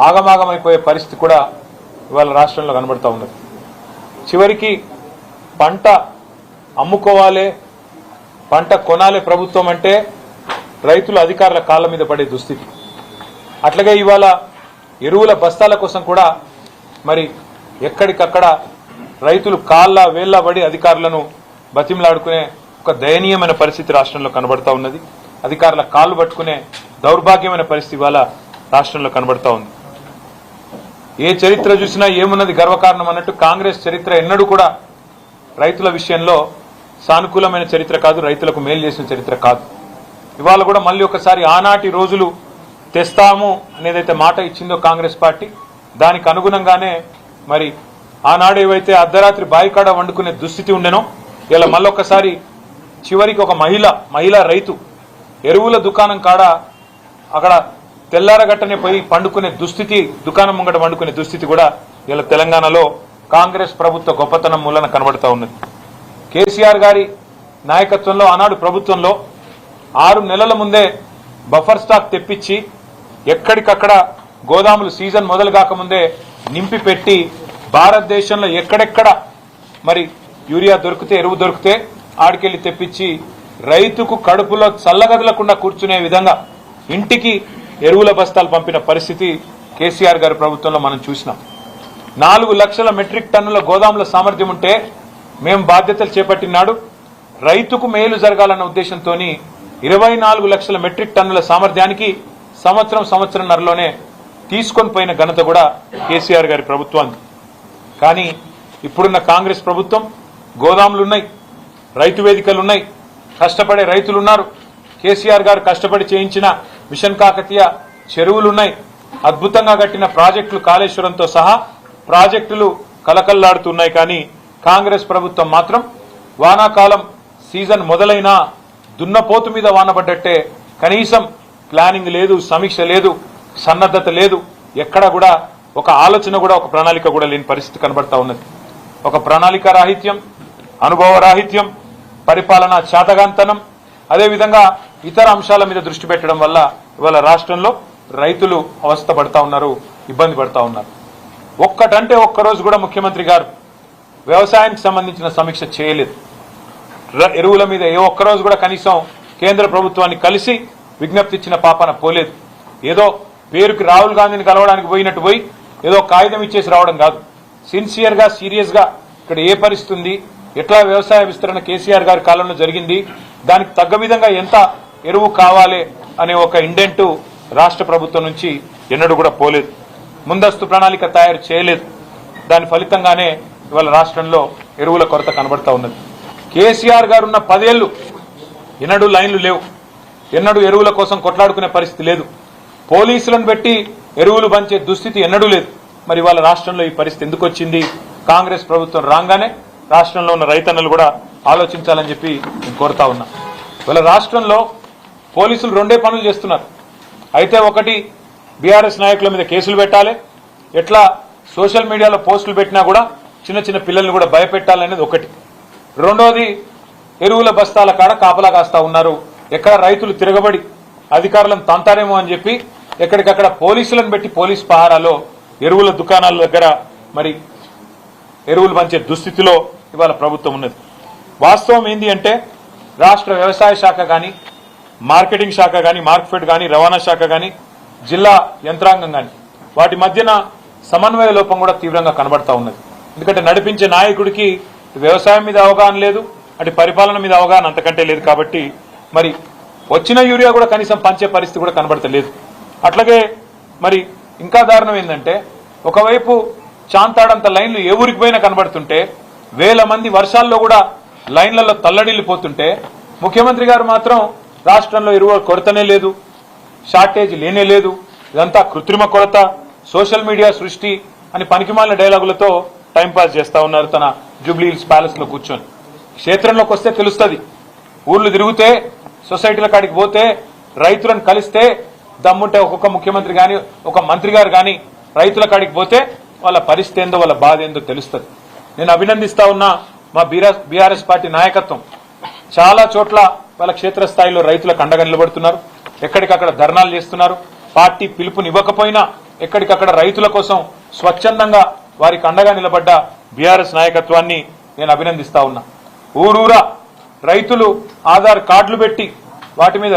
ఆగమాగమైపోయే పరిస్థితి కూడా ఇవాళ రాష్ట్రంలో కనబడతా ఉన్నది. చివరికి పంట అమ్ముకోవాలి, పంట కొనాలి ప్రభుత్వం అంటే రైతులు అధికారుల కాళ్ళ మీద పడే దుస్థితి. అట్లాగే ఇవాళ ఎరువుల బస్తాల కోసం కూడా మరి ఎక్కడికక్కడ రైతులు కాళ్ళ వేళ్ల పడి అధికారులను బతిమలాడుకునే ఒక దయనీయమైన పరిస్థితి రాష్ట్రంలో కనబడతా ఉన్నది. అధికారుల కాళ్ళు పట్టుకునే దౌర్భాగ్యమైన పరిస్థితి ఇవాళ రాష్ట్రంలో కనబడతా ఉంది. ఏ చరిత్ర చూసినా ఏమున్నది గర్వకారణం అన్నట్టు కాంగ్రెస్ చరిత్ర ఎన్నడూ కూడా రైతుల విషయంలో సానుకూలమైన చరిత్ర కాదు, రైతులకు మేలు చేసిన చరిత్ర కాదు. ఇవాళ కూడా మళ్ళీ ఒకసారి ఆనాటి రోజులు తెస్తాము అనేదైతే మాట ఇచ్చిందో కాంగ్రెస్ పార్టీ, దానికి అనుగుణంగానే మరి ఆనాడు ఏవైతే అర్ధరాత్రి బాయికాడ వండుకునే దుస్థితి ఉండెనో ఇలా మళ్ళొక్కసారి చివరికి ఒక మహిళా రైతు ఎరువుల దుకాణం కాడ అక్కడ తెల్లారగట్టనే పోయి పండుకునే దుస్థితి, దుకాణం ముంగట వండుకునే దుస్థితి కూడా ఇలా తెలంగాణలో కాంగ్రెస్ ప్రభుత్వ గొప్పతనం మూలన కనబడతా ఉన్నది. కేసీఆర్ గారి నాయకత్వంలో ఆనాడు ప్రభుత్వంలో 6 నెలల ముందే బఫర్ స్టాక్ తెప్పించి ఎక్కడికక్కడ గోదాములు సీజన్ మొదలు కాకముందే నింపి పెట్టి భారతదేశంలో ఎక్కడెక్కడ మరి యూరియా దొరికితే, ఎరువు దొరికితే ఆడికెళ్లి తెప్పించి రైతుకు కడుపులో చల్లగదలకుండా కూర్చునే విధంగా ఇంటికి ఎరువుల బస్తాలు పంపిన పరిస్థితి కేసీఆర్ గారి ప్రభుత్వంలో మనం చూసినాం. 4 లక్షల మెట్రిక్ టన్నుల గోదాముల సామర్థ్యం ఉంటే మేము బాధ్యతలు చేపట్టినాడు రైతుకు మేలు జరగాలన్న ఉద్దేశంతో 24 లక్షల మెట్రిక్ టన్నుల సామర్థ్యానికి సంవత్సరంన్నరలోనే తీసుకొని పోయిన ఘనత కూడా కేసీఆర్ గారి ప్రభుత్వానికి. కానీ ఇప్పుడున్న కాంగ్రెస్ ప్రభుత్వం గోదాములున్నాయి, రైతు వేదికలున్నాయి, కష్టపడే రైతులున్నారు, కేసీఆర్ గారు కష్టపడి చేయించిన మిషన్ కాకతీయ చెరువులున్నాయి, అద్భుతంగా కట్టిన ప్రాజెక్టులు కాళేశ్వరంతో సహా ప్రాజెక్టులు కలకల్లాడుతున్నాయి. కానీ కాంగ్రెస్ ప్రభుత్వం మాత్రం వానాకాలం సీజన్ మొదలైనా దున్నపోతు మీద వానబడ్డట్టే కనీసం ప్లానింగ్ లేదు, సమీక్ష లేదు, సన్నద్ధత లేదు, ఎక్కడ కూడా ఒక ఆలోచన కూడా, ఒక ప్రణాళిక కూడా లేని పరిస్థితి కనబడతా ఉన్నది. ఒక ప్రణాళిక రాహిత్యం, అనుభవ రాహిత్యం, పరిపాలనా చాతగాంతనం, అదేవిధంగా ఇతర అంశాల మీద దృష్టి పెట్టడం వల్ల ఇవాళ రాష్ట్రంలో రైతులు అవస్థ పడతా ఉన్నారు, ఇబ్బంది పడతా ఉన్నారు. ఒక్కటంటే ఒక్కరోజు కూడా ముఖ్యమంత్రి గారు వ్యవసాయానికి సంబంధించిన సమీక్ష చేయలేదు. ఎరువుల మీద ఏ ఒక్కరోజు కూడా కనీసం కేంద్ర ప్రభుత్వాన్ని కలిసి విజ్ఞప్తి ఇచ్చిన పాపన పోలేదు. ఏదో పేరుకి రాహుల్ గాంధీని కలవడానికి పోయినట్టు పోయి ఏదో కాగితం ఇచ్చేసి రావడం కాదు. సిన్సియర్ గా, సీరియస్ గా ఇక్కడ ఏ పరిస్థితి ఉంది, ఎట్లా వ్యవసాయ విస్తరణ కేసీఆర్ గారి కాలంలో జరిగింది, దానికి తగ్గ విధంగా ఎంత ఎరువు కావాలి అనే ఒక ఇండెంట్ రాష్ట్ర ప్రభుత్వం నుంచి ఎన్నడూ కూడా పోలేదు. ముందస్తు ప్రణాళిక తయారు చేయలేదు. దాని ఫలితంగానే ఇవాళ రాష్ట్రంలో ఎరువుల కొరత కనబడతా ఉన్నది. కేసీఆర్ గారు ఉన్న 10 ఏళ్లు ఎన్నడూ లైన్లు లేవు, ఎన్నడూ ఎరువుల కోసం కొట్లాడుకునే పరిస్థితి లేదు, పోలీసులను పెట్టి ఎరువులు పంచే దుస్థితి ఎన్నడూ లేదు. మరి ఇవాళ రాష్ట్రంలో ఈ పరిస్థితి ఎందుకు వచ్చింది? కాంగ్రెస్ ప్రభుత్వం రాగానే రాష్ట్రంలో ఉన్న రైతన్నలు కూడా ఆలోచించాలని చెప్పి నేను కోరుతా ఉన్నా. ఇవాళ రాష్ట్రంలో పోలీసులు 2 పనులు చేస్తున్నారు. అయితే ఒకటి బీఆర్ఎస్ నాయకుల మీద కేసులు పెట్టాలి, ఎట్లా సోషల్ మీడియాలో పోస్టులు పెట్టినా కూడా చిన్న పిల్లల్ని కూడా భయపెట్టాలనేది ఒకటి. రెండోది ఎరువుల బస్తాల కాడ కాపలా కాస్తా ఉన్నారు. ఎక్కడ రైతులు తిరగబడి అధికారులను తంతారేమో అని చెప్పి ఎక్కడికక్కడ పోలీసులను పెట్టి పోలీస్ పహారాలో ఎరువుల దుకాణాల దగ్గర మరి ఎరువులు పంచే దుస్థితిలో ఇవాళ ప్రభుత్వం ఉన్నది. వాస్తవం ఏంది అంటే రాష్ట్ర వ్యవసాయ శాఖ కానీ, మార్కెటింగ్ శాఖ కానీ, మార్కెట్ కానీ, రవాణా శాఖ కానీ, జిల్లా యంత్రాంగం కానీ వాటి మధ్యన సమన్వయ లోపం కూడా తీవ్రంగా కనబడతా ఉన్నది. ఎందుకంటే నడిపించే నాయకుడికి వ్యవసాయం మీద అవగాహన లేదు, అటు పరిపాలన మీద అవగాహన అంతకంటే లేదు. కాబట్టి మరి వచ్చిన యూరియా కూడా కనీసం పంచే పరిస్థితి కూడా కనబడతలేదు. అట్లాగే మరి ఇంకా దారుణం ఏంటంటే ఒకవైపు చాంతాడంత లైన్లు ఏ ఊరికి పోయినా కనబడుతుంటే, వేల మంది వర్షాల్లో కూడా లైన్లలో తల్లడిల్లిపోతుంటే ముఖ్యమంత్రి గారు మాత్రం రాష్ట్రంలో ఎరువుల కొరతనే లేదు, షార్టేజ్ లేనే లేదు, ఇదంతా కృత్రిమ కొరత, సోషల్ మీడియా సృష్టి అని పనికిమాలిన డైలాగులతో టైంపాస్ చేస్తా ఉన్నారు తన జూబ్లీ హిల్స్ ప్యాలెస్ లో కూర్చొని. క్షేత్రంలోకి వస్తే తెలుస్తుంది, ఊర్లు తిరిగితే, సొసైటీల కాడికి పోతే, రైతులను కలిస్తే, దమ్ముంటే ఒక్కొక్క ముఖ్యమంత్రి గాని, ఒక మంత్రి గారు గాని రైతుల కాడికి పోతే వాళ్ళ పరిస్థితి ఏందో, వాళ్ళ బాధ ఏందో తెలుస్తుంది. నేను అభినందిస్తా ఉన్నా మా బీఆర్ఎస్ పార్టీ నాయకత్వం. చాలా చోట్ల వాళ్ళ క్షేత్రస్థాయిలో రైతులకు అండగా నిలబడుతున్నారు, ఎక్కడికక్కడ ధర్నాలు చేస్తున్నారు. పార్టీ పిలుపునివ్వకపోయినా ఎక్కడికక్కడ రైతుల కోసం స్వచ్ఛందంగా వారికి అండగా నిలబడ్డ బీఆర్ఎస్ నాయకత్వాన్ని నేను అభినందిస్తా ఉన్నా. ఊరూరా రైతులు ఆధార్ కార్డులు పెట్టి వాటి మీద